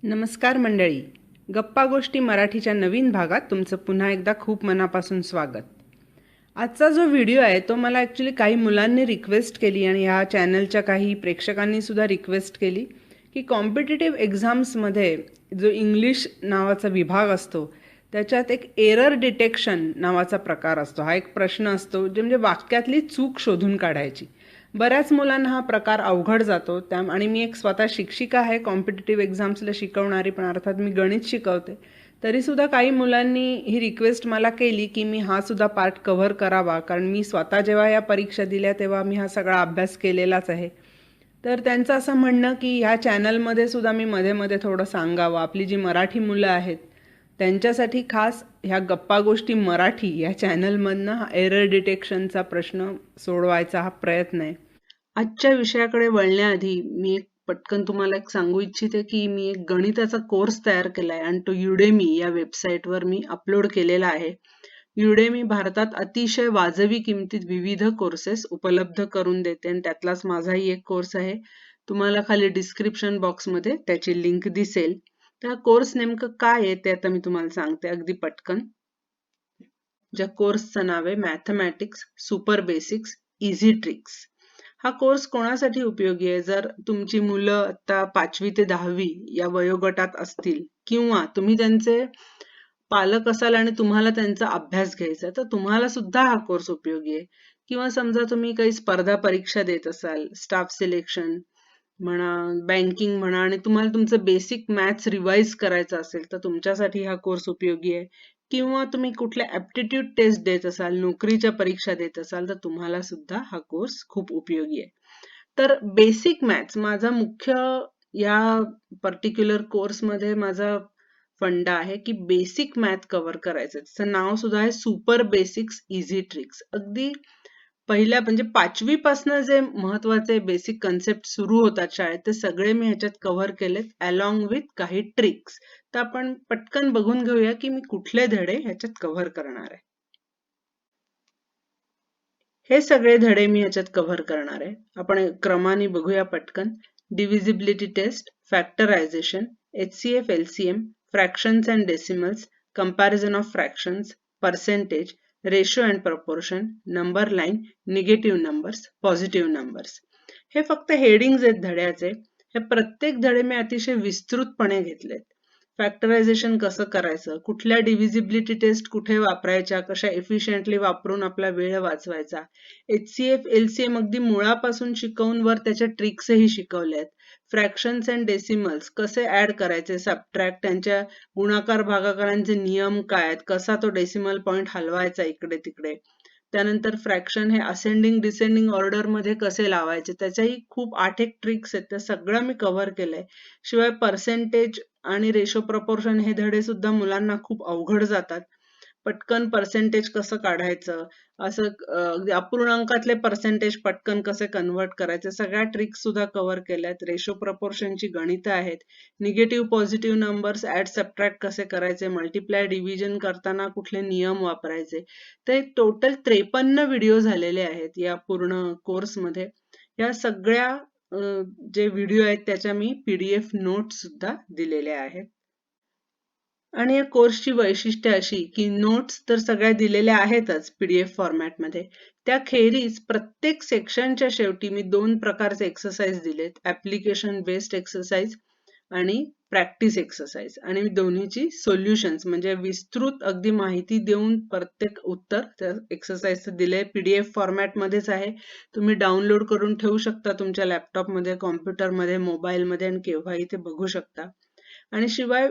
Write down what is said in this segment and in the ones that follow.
नमस्कार मंडळी, गप्पा गोष्टी मराठीच्या नवीन भागात तुमचं पुन्हा एकदा खूप मनापासून स्वागत. आजचा जो व्हिडिओ आहे तो मला ॲक्च्युली काही मुलांनी रिक्वेस्ट केली आणि ह्या चॅनलच्या काही प्रेक्षकांनी सुद्धा रिक्वेस्ट केली की कॉम्पिटिटिव्ह एक्झाम्समध्ये जो इंग्लिश नावाचा विभाग असतो त्याच्यात एक एरर डिटेक्शन नावाचा प्रकार असतो. हा एक प्रश्न असतो जे म्हणजे वाक्यातली चूक शोधून काढायची. बऱ्याच मुलांना हा प्रकार अवघड जातो आणि मी एक स्वतः शिक्षिका आहे, कॉम्पिटिटिव्ह एक्झाम्सला शिकवणारी, पण अर्थात मी गणित शिकवते. तरीसुद्धा काही मुलांनी ही रिक्वेस्ट मला केली की मी हा सुद्धा पार्ट कव्हर करावा, कारण मी स्वतः जेव्हा या परीक्षा दिल्या तेव्हा मी हा सगळा अभ्यास केलेलाच आहे. तर त्यांचं असं म्हणणं की ह्या चॅनलमध्ये सुद्धा मी मध्ये मध्ये थोडं सांगावं. आपली जी मराठी मुलं आहेत त्यांच्यासाठी खास ह्या गप्पा गोष्टी मराठी या चॅनलमधनं हा एरर डिटेक्शनचा प्रश्न सोडवायचा हा प्रयत्न आहे. आजच्या विषयाकडे वळण्याआधी मी एक पटकन तुम्हाला एक सांगू इच्छिते की मी एक गणिताचा कोर्स तयार केला आहे आणि तो युडेमी या वेबसाईटवर मी अपलोड केलेला आहे. युडेमी भारतात अतिशय वाजवी किमतीत विविध कोर्सेस उपलब्ध करून देते आणि त्यातलाच माझाही एक कोर्स आहे. तुम्हाला खाली डिस्क्रिप्शन बॉक्समध्ये त्याची लिंक दिसेल. त्या कोर्स नेमकं काय आहे ते आता मी तुम्हाला सांगते अगदी पटकन. ज्या कोर्सचं नाव आहे mathematics super basics easy tricks. हा कोर्स कोणासाठी उपयोगी आहे? जर तुमची मुलं आता 5वी ते 10वी या वयोगटात असतील किंवा तुम्ही त्यांचे पालक असाल आणि तुम्हाला त्यांचा अभ्यास घ्यायचा तर तुम्हाला सुद्धा हा कोर्स उपयोगी आहे. किंवा समजा तुम्ही काही स्पर्धा परीक्षा देत असाल, स्टाफ सिलेक्शन म्हणा, बँकिंग म्हणा, आणि तुम्हाला तुमचं बेसिक मॅथ्स रिवाइज करायचं असेल तर तुमच्यासाठी हा कोर्स उपयोगी आहे. किंवा तुम्ही कुठल्या ॲप्टिट्यूड टेस्ट देत असाल, नोकरीच्या परीक्षा देत असाल तर तुम्हाला सुद्धा हा कोर्स खूप उपयोगी आहे. तर बेसिक मॅथ्स माझा मुख्य या पर्टिक्युलर कोर्समध्ये माझा फंडा आहे की बेसिक मॅथ कव्हर करायचं. त्याचं नाव सुद्धा आहे सुपर बेसिक्स इझी ट्रिक्स. अगदी पहिल्या म्हणजे 5वी पासून जे महत्वाचे बेसिक कन्सेप्ट सुरू होतात शाळेत ते सगळे मी ह्याच्यात कव्हर केलेत अलॉंग विथ काही ट्रिक्स. तर आपण पटकन बघून घेऊया की मी कुठले धडे ह्याच्यात कव्हर करणार आहे. हे सगळे धडे मी ह्याच्यात कव्हर करणार आहे. आपण क्रमाने बघूया पटकन. Divisibility test, factorisation, HCF LCM, fractions and decimals, comparison of fractions, percentage, ratio and proportion, number line, negative numbers, positive numbers. हे फक्त हेडिंग्ज आहेत धड्याचे. हे प्रत्येक धडे मी अतिशय विस्तृतपणे घेतलेत. फॅक्टरायझेशन कसं करायचं, कुठल्या डिव्हिजिबिलिटी टेस्ट कुठे वापरायच्या, कशा एफिशियंटली वापरून आपला वेळ वाचवायचा, HCF LCM अगदी मुळापासून शिकवून वर त्याच्या ट्रिक्सही शिकवल्यात. फ्रॅक्शन्स अँड डेसिमल्स कसे ऍड करायचे, सबट्रॅक्ट, त्यांच्या गुणाकार भागाकारांचे नियम काय आहेत, कसा तो डेसिमल पॉइंट हलवायचा इकडे तिकडे. त्यानंतर फ्रॅक्शन हे असेंडिंग डिसेंडिंग ऑर्डर मध्ये कसे लावायचे, त्याच्याही खूप 8 ट्रिक्स आहेत. त्या सगळं मी कव्हर केलंय. शिवाय पर्सेंटेज आणि रेशो प्रपोर्शन हे धडे सुद्धा मुलांना खूप अवघड जातात. पटकन पर्सेंटेज कसं काढायचं, असं अगदी अपूर्णांकातले पर्सेंटेज पटकन कसे कन्व्हर्ट करायचे, सगळ्या ट्रिक्स सुद्धा कव्हर केल्यात. रेशो प्रपोर्शनची गणितं आहेत. Negative positive numbers add subtract कसे करायचे, मल्टिप्लाय डिव्हिजन करताना कुठले नियम वापरायचे. ते टोटल 53 व्हिडिओ झालेले आहेत या पूर्ण कोर्समध्ये. या सगळ्या जे व्हिडिओ आहेत त्याच्या मी PDF नोट्स सुद्धा दिलेल्या आहेत. आणि या कोर्सची वैशिष्ट्य अशी की नोट्स तर सगळ्या दिलेल्या आहेतच PDF फॉर्मॅटमध्ये. त्याखेरीज प्रत्येक सेक्शनच्या शेवटी मी 2 प्रकारचे एक्सरसाइज दिलेत. ऍप्लिकेशन बेस्ड एक्सरसाइज आणि प्रॅक्टिस एक्सरसाइज. आणि मी दोन्हीची सोल्युशन्स म्हणजे विस्तृत अगदी माहिती देऊन प्रत्येक उत्तर त्या एक्सरसाइजचं दिलंय. PDF फॉर्मॅटमध्येच आहे. तुम्ही डाउनलोड करून ठेवू शकता तुमच्या लॅपटॉपमध्ये, कॉम्प्युटरमध्ये, मोबाईलमध्ये आणि केव्हाही ते बघू शकता. आणि शिवाय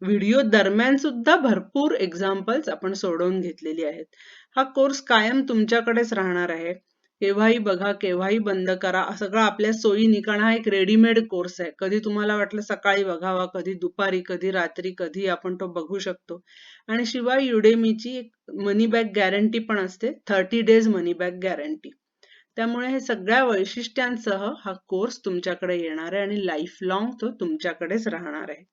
व्हिडिओ दरम्यान सुद्धा भरपूर एक्झाम्पल्स आपण सोडवून घेतलेली आहेत. हा कोर्स कायम तुमच्याकडेच राहणार आहे. केव्हाही बघा, केव्हाही बंद करा, सगळं आपल्या सोयीने. कारण हा एक रेडीमेड कोर्स आहे. कधी तुम्हाला वाटलं सकाळी बघावा, कधी दुपारी, कधी रात्री, कधी आपण तो बघू शकतो. आणि शिवाय युडेमीची एक मनी बॅक गॅरंटी पण असते, 30 डेज मनी बॅक गॅरंटी. त्यामुळे हे सगळ्या वैशिष्ट्यांसह हा कोर्स तुमच्याकडे येणार आहे आणि लाईफ लॉंग तो तुमच्याकडेच राहणार आहे.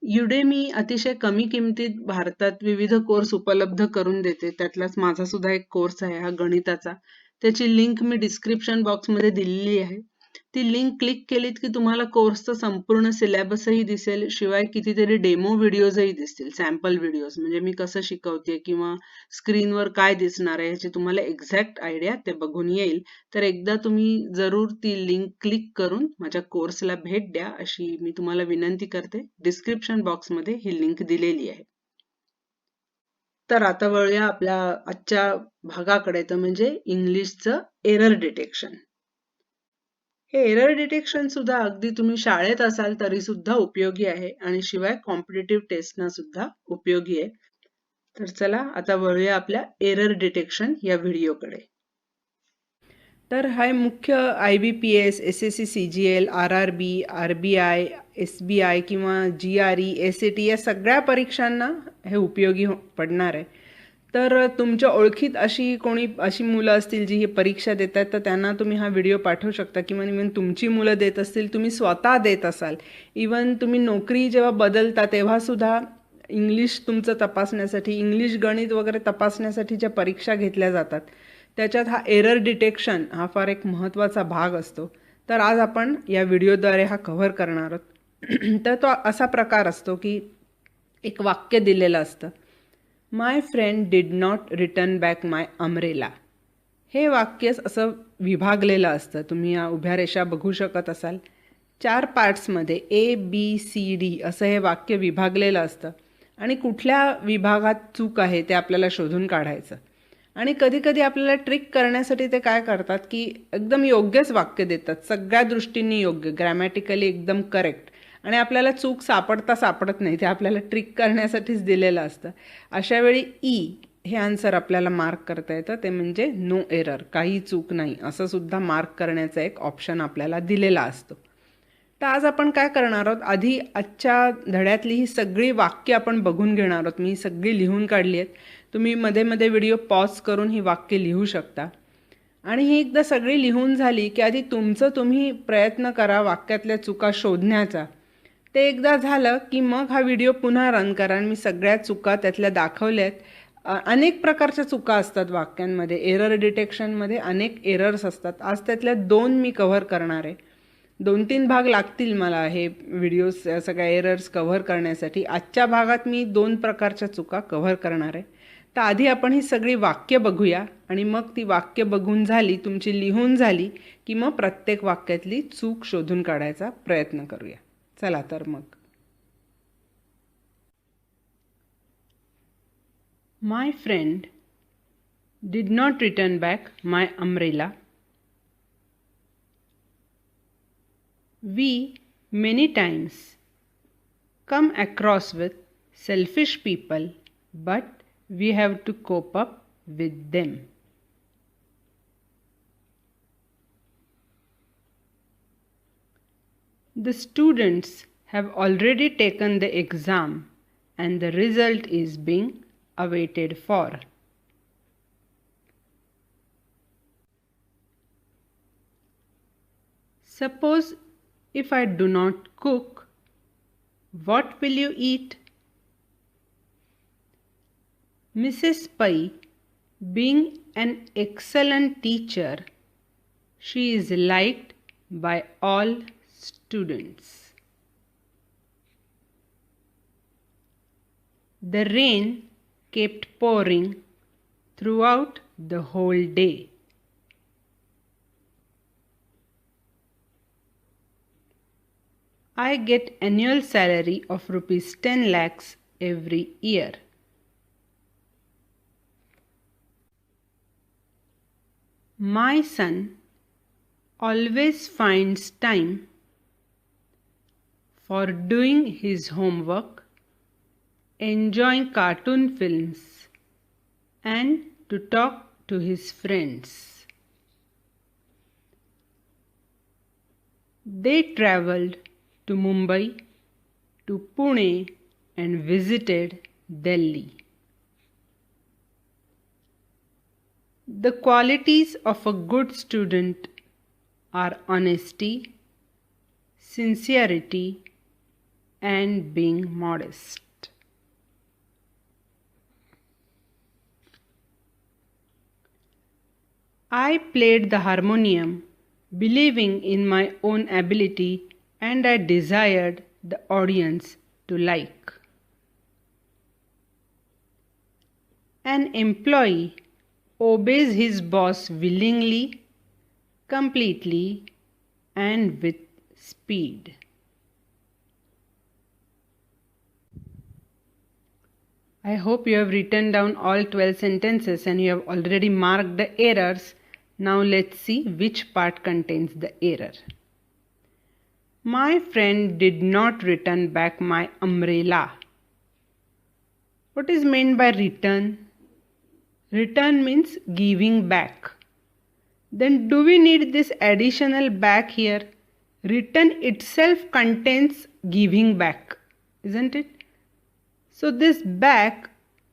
युडेमी अतिशय कमी किमतीत भारतात विविध कोर्स उपलब्ध करून देते. त्यातलाच माझा सुद्धा एक कोर्स आहे हा गणिताचा. त्याची लिंक मी डिस्क्रिप्शन बॉक्समध्ये दिलेली आहे. ती लिंक क्लिक केलीत की तुम्हाला कोर्सचा संपूर्ण सिलेबसही दिसेल, शिवाय कितीतरी डेमो व्हिडिओजही दिसतील, सॅम्पल व्हिडिओज. म्हणजे मी कसं शिकवते किंवा स्क्रीनवर काय दिसणार आहे ह्याची तुम्हाला एक्झॅक्ट आयडिया ते बघून येईल. तर एकदा तुम्ही जरूर ती लिंक क्लिक करून माझ्या कोर्सला भेट द्या अशी मी तुम्हाला विनंती करते. डिस्क्रिप्शन बॉक्समध्ये ही लिंक दिलेली आहे. तर आता वळूया आपल्या आजच्या भागाकडे, तर म्हणजे इंग्लिशचं एरर डिटेक्शन. हे एरर डिटेक्शन सुद्धा अगदी तुम्ही शाळेत असाल तरी सुद्धा उपयोगी आहे आणि शिवाय कॉम्पिटिटिव्ह टेस्टना सुद्धा उपयोगी आहे. तर चला आता वळूया आपल्या एरर डिटेक्शन या व्हिडिओकडे. तर हा मुख्य IBPS, SSC, CGL, RRB, RBI, SBI किंवा GRE, SAT या सगळ्या परीक्षांना हे उपयोगी पडणार आहे. तर तुमच्या ओळखीत कोणी अशी मुलं असतील जी ही परीक्षा देतात, तर त्यांना तुम्ही हा व्हिडिओ पाठवू शकता. किंवा इव्हन तुमची मुलं देत असतील, तुम्ही स्वतः देत असाल, इव्हन तुम्ही नोकरी जेव्हा बदलता तेव्हासुद्धा इंग्लिश तुमचं तपासण्यासाठी, इंग्लिश गणित वगैरे तपासण्यासाठी ज्या परीक्षा घेतल्या जातात त्याच्यात हा एरर डिटेक्शन हा फार एक महत्त्वाचा भाग असतो. तर आज आपण या व्हिडिओद्वारे हा कव्हर करणार आहोत. तर तो असा प्रकार असतो की एक वाक्य दिलेलं असतं, my friend did not return back my umbrella. हे वाक्य असं विभागलेलं असतं. तुम्ही या उभ्या रेषा बघू शकत असाल. 4 पार्ट्समध्ये ABCD असं हे वाक्य विभागलेलं असतं आणि कुठल्या विभागात चूक आहे ते आपल्याला शोधून काढायचं. आणि कधीकधी आपल्याला ट्रिक करण्यासाठी ते काय करतात की एकदम योग्यच वाक्य देतात, सगळ्या दृष्टींनी योग्य, ग्रॅमॅटिकली एकदम करेक्ट, आणि आपल्याला चूक सापडत नाही. ते आपल्याला ट्रिक करण्यासाठीच दिलेलं असतं. अशा वेळी हे आन्सर आपल्याला मार्क करता येतं, ते म्हणजे नो एरर, काही चूक नाही, असं सुद्धा मार्क करण्याचा एक ऑप्शन आपल्याला दिलेला असतो. तर आज आपण काय करणार आहोत, आधी आजच्या धड्यातली ही सगळी वाक्य आपण बघून घेणार आहोत. मी सगळी लिहून काढली आहेत. तुम्ही मध्ये मध्ये व्हिडिओ पॉज करून ही वाक्य लिहू शकता. आणि ही एकदा सगळी लिहून झाली की आधी तुम्ही प्रयत्न करा वाक्यातल्या चुका शोधण्याचा. ते एकदा झालं की मग हा व्हिडिओ पुन्हा रन करा आणि मी सगळ्या चुका त्यातल्या दाखवल्यात. अनेक प्रकारच्या चुका असतात वाक्यांमध्ये. एरर डिटेक्शनमध्ये अनेक एरर्स असतात. आज त्यातल्या 2 मी कव्हर करणार आहे. 2-3 भाग लागतील मला हे व्हिडिओज सगळ्या एरर्स कव्हर करण्यासाठी. आजच्या भागात मी 2 प्रकारच्या चुका कव्हर करणार आहे. तर आधी आपण ही सगळी वाक्य बघूया आणि मग ती वाक्य बघून झाली, तुमची लिहून झाली की मग प्रत्येक वाक्यातली चूक शोधून काढायचा प्रयत्न करूया. चला तर मग. My friend did not return back my umbrella. We many times come across with selfish people, but we have to cope up with them. The students have already taken the exam and the result is being awaited for. Suppose if I do not cook, what will you eat? Mrs. Pai, being an excellent teacher, she is liked by all students. The rain kept pouring throughout the whole day. I get annual salary of rupees 10 lakhs every year. My son always finds time for doing his homework, enjoying cartoon films, and to talk to his friends. They traveled to Mumbai, to Pune, and visited Delhi. The qualities of a good student are honesty, sincerity, and being modest. I played the harmonium believing in my own ability, and I desired the audience to like. An employee obeys his boss willingly, completely, and with speed. I hope you have written down all 12 sentences and you have already marked the errors. Now let's see which part contains the error. My friend did not return back my umbrella. What is meant by return? Return means giving back. Then do we need this additional back here? Return itself contains giving back, isn't it? So this back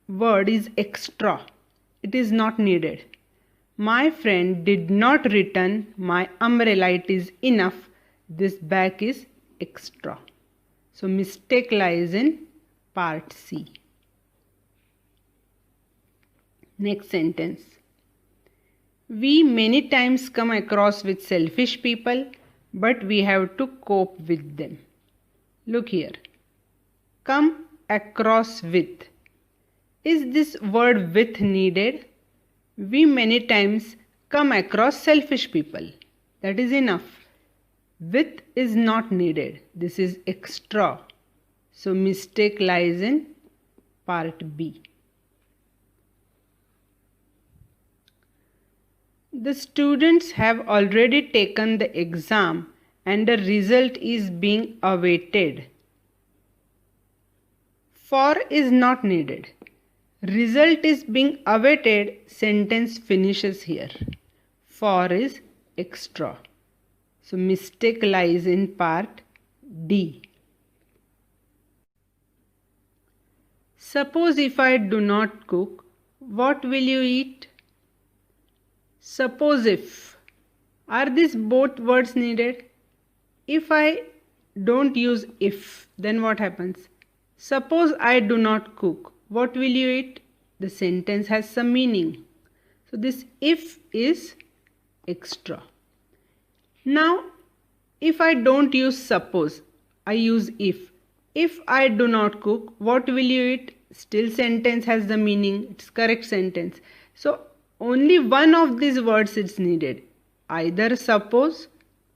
word is extra. It is not needed. My friend did not return my umbrella. It is enough. This back is extra. So mistake lies in part C. Next sentence. We many times come across with selfish people, but we have to cope with them. Look here. Come across with. Is this word with needed? We many times come across selfish people. That is enough. With is not needed. This is extra. So mistake lies in part B. The students have already taken the exam and the result is being awaited. For is not needed. Result is being awaited. Sentence finishes here. For is extra. So mistake lies in part D. Suppose if I do not cook, what will you eat? Suppose if. Are these both words needed? If I don't use if, then what happens? Suppose I do not cook. What will you eat? The sentence has some meaning. So this if is extra. Now, if I don't use suppose, I use if. If I do not cook, what will you eat? Still sentence has the meaning. It's correct sentence. So only one of these words is needed. Either suppose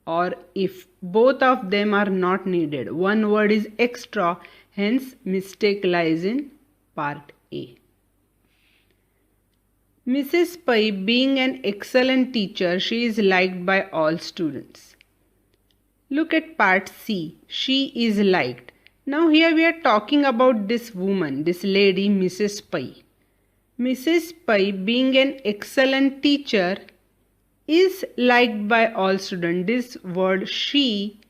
or if. Both of them are not needed. One word is extra. Hence mistake lies in part A. Mrs. Pai, being an excellent teacher, she is liked by all students. Look at part C. She is liked. Now here we are talking about this woman, this lady, Mrs. Pai. Mrs. Pai, being an excellent teacher, is liked by all students. This word she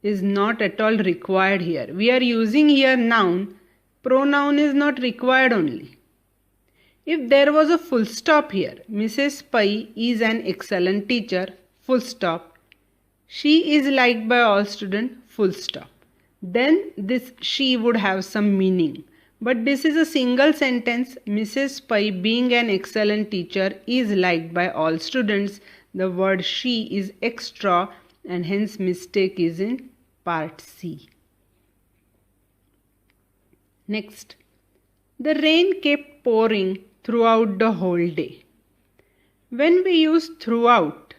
is not at all required here. We are using here noun. Pronoun is not required only. If there was a full stop here, Mrs. Pai is an excellent teacher, full stop. She is liked by all students, full stop. Then this she would have some meaning. But this is a single sentence. Mrs. Pai, being an excellent teacher, is liked by all students. The word she is extra and hence mistake is in part C. Next. The rain kept pouring throughout the whole day. When we use throughout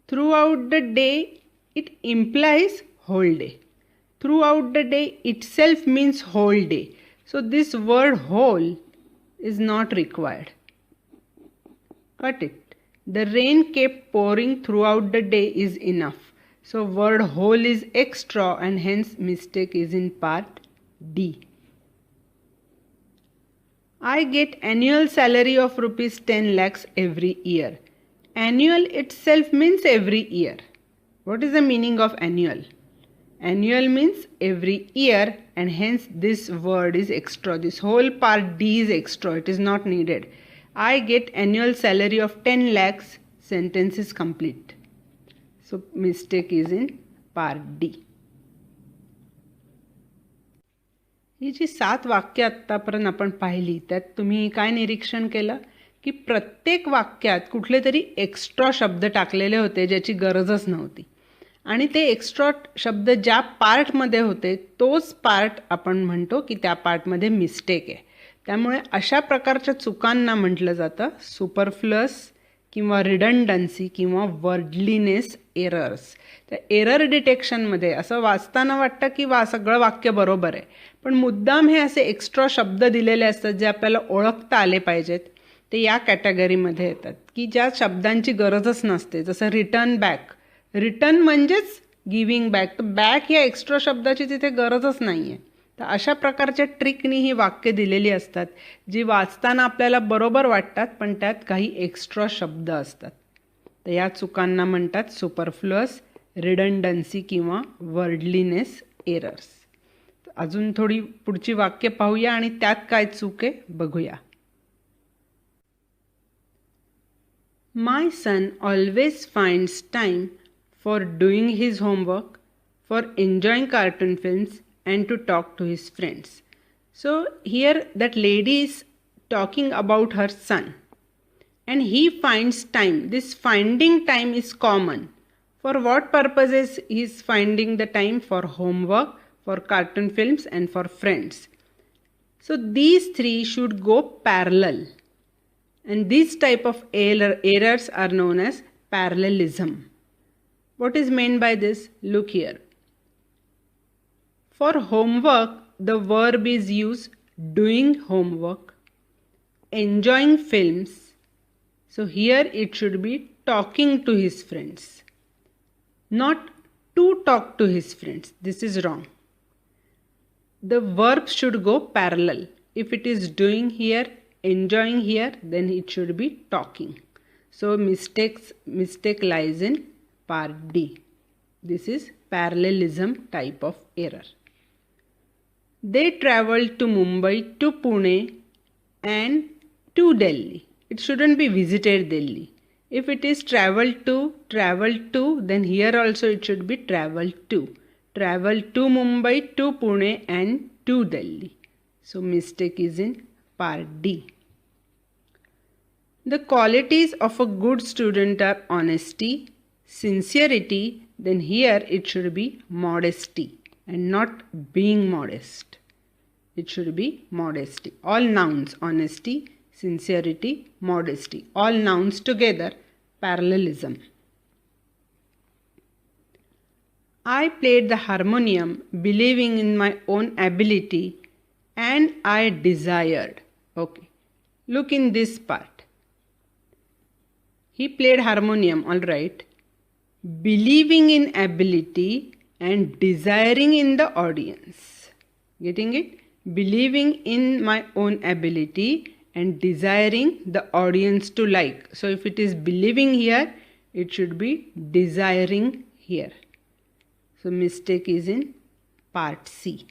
the day, it implies whole day. Throughout the day itself means whole day. So this word whole is not required. Got it? The rain kept pouring throughout the day is enough. So word whole is extra and hence mistake is in part D. I get annual salary of rupees 10 lakhs every year. Annual itself means every year. What is the meaning of annual? Annual means every year and hence this word is extra. This whole part D is extra. It is not needed. I get annual salary of 10 lakhs. Sentence is complete. So mistake is in part D. ही जी 7 वाक्य आतापर्यंत आपण पाहिली त्यात तुम्ही काय निरीक्षण केलं की प्रत्येक वाक्यात कुठले तरी एक्स्ट्रा शब्द टाकलेले होते ज्याची गरजच नव्हती, आणि ते एक्स्ट्रा शब्द ज्या पार्टमध्ये होते तोच पार्ट आपण म्हणतो की त्या पार्टमध्ये मिस्टेक आहे. त्यामुळे अशा प्रकारच्या चुकांना म्हटलं जातं सुपरफ्लुअस किंवा रिडंडन्सी किंवा वर्डलीनेस एरर्स. त्या एरर डिटेक्शनमध्ये असं वाचताना वाटतं की सगळं वाक्य बरोबर आहे, पण मुद्दाम हे असे एक्स्ट्रा शब्द दिलेले असतात जे आपल्याला ओळखता आले पाहिजेत, ते या कॅटेगरीमध्ये येतात की ज्या शब्दांची गरजच नसते. जसं रिटर्न बॅक, रिटर्न म्हणजेच गिव्हिंग बॅक, तर बॅक या एक्स्ट्रा शब्दाची तिथे गरजच नाही आहे. तर अशा प्रकारच्या ट्रिकनी ही वाक्य दिलेली असतात जी वाचताना आपल्याला बरोबर वाटतात, पण त्यात काही एक्स्ट्रा शब्द असतात. तर या चुकांना म्हणतात सुपरफ्लुअस, रिडंडन्सी किंवा वर्डलीनेस एरर्स. अजून थोडी पुढची वाक्य पाहूया आणि त्यात काय चूक आहे बघूया. My son always finds time for doing his homework, for enjoying cartoon films, and to talk to his friends. So here that lady is talking about her son, and he finds time. This finding time is common. For what purposes he is finding the time? For homework, for cartoon films, and for friends. So these three should go parallel. And these type of errors are known as parallelism. What is meant by this? Look here. For homework, the verb is used doing homework, enjoying films. So here it should be talking to his friends, not to talk to his friends. This is wrong. The verbs should go parallel. If it is doing here, enjoying here, then it should be talking. So mistake lies in part D. This is parallelism type of error. They traveled to Mumbai, to Pune, and to Delhi. It shouldn't be visited Delhi. If it is traveled to, then here also it should be traveled to. Travel to Mumbai, to Pune, and to Delhi. So mistake is in part D. The qualities of a good student are honesty, sincerity, then here it should be modesty and not being modest. It should be modesty. All nouns, honesty, sincerity, modesty, all nouns together, parallelism. I played the harmonium believing in my own ability and I desired. Okay, look in this part. He played harmonium, all right. Believing in ability and desiring in the audience. Getting it? Believing in my own ability and desiring the audience to like. So if it is believing here, it should be desiring here. So mistake is in part C.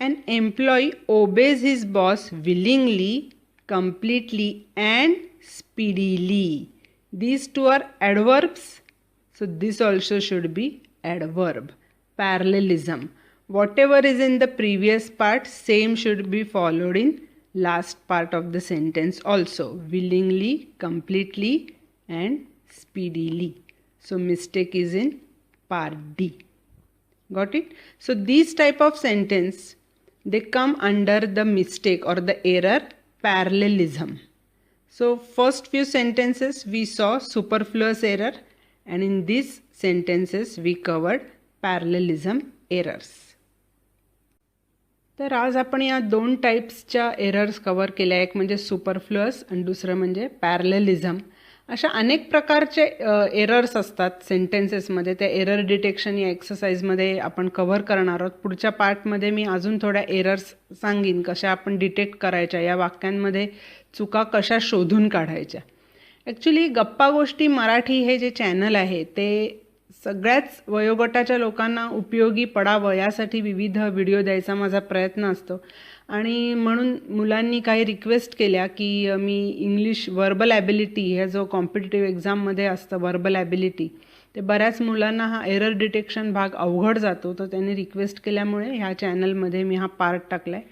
An employee obeys his boss willingly, completely, and speedily. These two are adverbs. So this also should be adverb. Parallelism. Whatever is in the previous part, same should be followed in last part of the sentence also. Willingly, completely, and speedily. So mistake is in part D. Got it? So these type of sentence, they come under the mistake or the error parallelism. So first few sentences we saw superfluous error, and in these sentences we covered parallelism errors. तर आज आपण या दोन टाईप्सच्या errors cover केल्या. एक म्हणजे superfluous आणि दुसरं म्हणजे पॅरलेलिझम. अशा अनेक प्रकारचे एरर्स असतात सेंटेन्सेसमध्ये. त्या एरर डिटेक्शन या एक्सरसाइजमध्ये आपण कव्हर करणार आहोत. पुढच्या पार्टमध्ये मी अजून थोड्या एरर्स सांगीन कशा आपण डिटेक्ट करायच्या, या वाक्यांमध्ये चुका कशा शोधून काढायच्या. ॲक्च्युली गप्पा गोष्टी मराठी हे जे चॅनल आहे ते सगळ्याच वयोगटाच्या लोकांना उपयोगी पडावं यासाठी विविध व्हिडिओ द्यायचा माझा प्रयत्न असतो. आणि म्हणून मुलांनी काही रिक्वेस्ट केल्या की मी इंग्लिश वर्बल ॲबिलिटी ह्या जो कॉम्पिटिटिव्ह एक्झाममध्ये असतं वर्बल ॲबिलिटी, ते बऱ्याच मुलांना हा एरर डिटेक्शन भाग अवघड जातो. तर त्यांनी रिक्वेस्ट केल्यामुळे ह्या चॅनलमध्ये मी हा पार्ट टाकला आहे.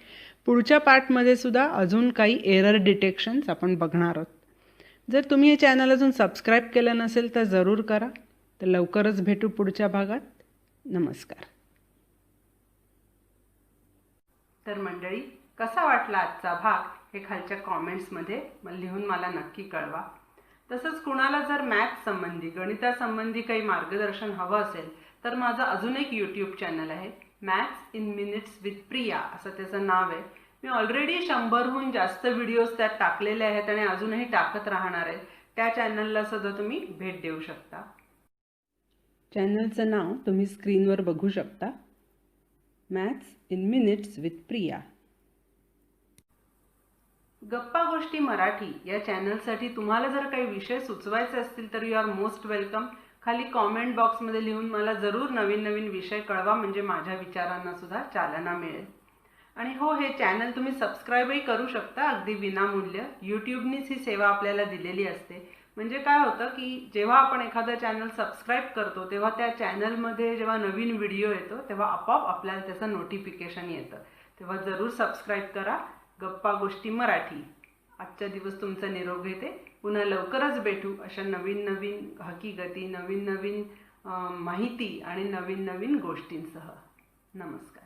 पुढच्या पार्टमध्ये सुद्धा अजून काही एरर डिटेक्शन्स आपण बघणार आहोत। जर तुम्ही हे चॅनल अजून सबस्क्राईब केलं नसेल तर जरूर करा। तर लवकरच भेटू पुढच्या भागात। नमस्कार। तर मंडळी, कसा वाटला आजचा भाग हे खालच्या कॉमेंट्समध्ये लिहून मला नक्की कळवा। तसंच कुणाला जर मॅथ्स संबंधी गणितासंबंधी काही मार्गदर्शन हवं असेल तर माझं अजून एक यूट्यूब चॅनल आहे, maths in minutes with Priya असं त्याचं नाव आहे। मी ऑलरेडी 100हून जास्त व्हिडिओज त्यात टाकलेले आहेत आणि अजूनही टाकत राहणार आहे। त्या चॅनलला सुद्धा तुम्ही भेट देऊ शकता। चॅनलचं नाव तुम्ही स्क्रीनवर बघू शकता, maths in minutes with Priya. गप्पा गोष्टी मराठी या चॅनलसाठी तुम्हाला जर काही विषय सुचवायचे असतील तर यू आर मोस्ट वेलकम। खाली कॉमेंट बॉक्समध्ये लिहून मला जरूर नवीन नवीन विषय कळवा, म्हणजे माझ्या विचारांना सुद्धा चालना मिळेल। आणि हो, हे चॅनल तुम्ही सबस्क्राईबही करू शकता अगदी विनामूल्य। यूट्यूबनीच ही सेवा आपल्याला दिलेली असते। म्हणजे काय होतं की जेव्हा आपण एखादा चॅनल सबस्क्राईब करतो तेव्हा त्या चॅनलमध्ये जेव्हा नवीन व्हिडिओ येतो तेव्हा आपोआप आपल्याला त्याचं नोटिफिकेशन येतं। तेव्हा जरूर सबस्क्राईब करा। गप्पा गोष्टी मराठी। आजचा दिवस तुमचा निरोप घेते। पुन्हा लवकरच भेटू अशा नवीन नवीन हकीकती, नवीन नवीन माहिती आणि नवीन नवीन गोष्टींसह। नमस्कार।